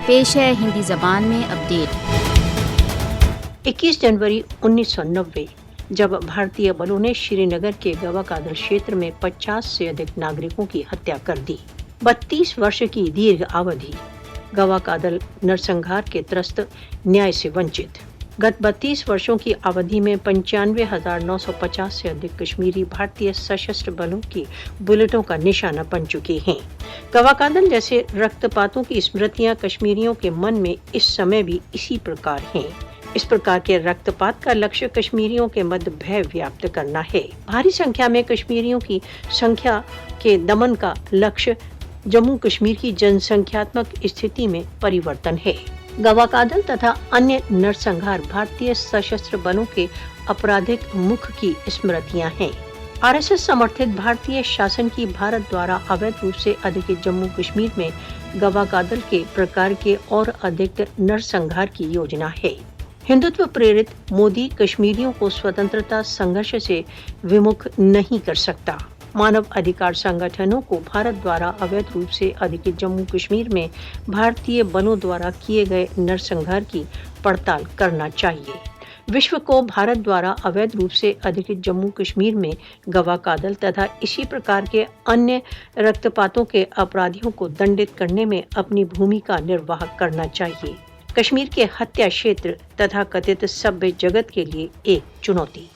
पेश है हिंदी जबान में अपडेट। 21 जनवरी 1990 जब भारतीय बलों ने श्रीनगर के गवाकादल क्षेत्र में 50 से अधिक नागरिकों की हत्या कर दी। 32 वर्ष की दीर्घ अवधि गवाकादल नरसंहार के त्रस्त, न्याय से वंचित। गत 32 वर्षों की अवधि में 95,950 से अधिक कश्मीरी भारतीय सशस्त्र बलों की बुलेटों का निशाना बन चुके हैं। गवाकादल जैसे रक्तपातों की स्मृतियां कश्मीरियों के मन में इस समय भी इसी प्रकार हैं। इस प्रकार के रक्तपात का लक्ष्य कश्मीरियों के मध्य भय व्याप्त करना है। भारी संख्या में कश्मीरियों की संख्या के दमन का लक्ष्य जम्मू कश्मीर की जनसंख्यात्मक स्थिति में परिवर्तन है। गवाकादल तथा अन्य नरसंहार भारतीय सशस्त्र बलों के आपराधिक मुख की स्मृतियां हैं। आरएसएस समर्थित भारतीय शासन की भारत द्वारा अवैध रूप से अधिकृत जम्मू कश्मीर में गवाकादल के प्रकार के और अधिक नरसंहार की योजना है। हिंदुत्व प्रेरित मोदी कश्मीरियों को स्वतंत्रता संघर्ष से विमुख नहीं कर सकता। मानव अधिकार संगठनों को भारत द्वारा अवैध रूप से अधिकृत जम्मू कश्मीर में भारतीय बलों द्वारा किए गए नरसंहार की पड़ताल करना चाहिए। विश्व को भारत द्वारा अवैध रूप से अधिकृत जम्मू कश्मीर में गवाकादल तथा इसी प्रकार के अन्य रक्तपातों के अपराधियों को दंडित करने में अपनी भूमिका निर्वाह करना चाहिए। कश्मीर के हत्या क्षेत्र तथा कथित सभ्य जगत के लिए एक चुनौती।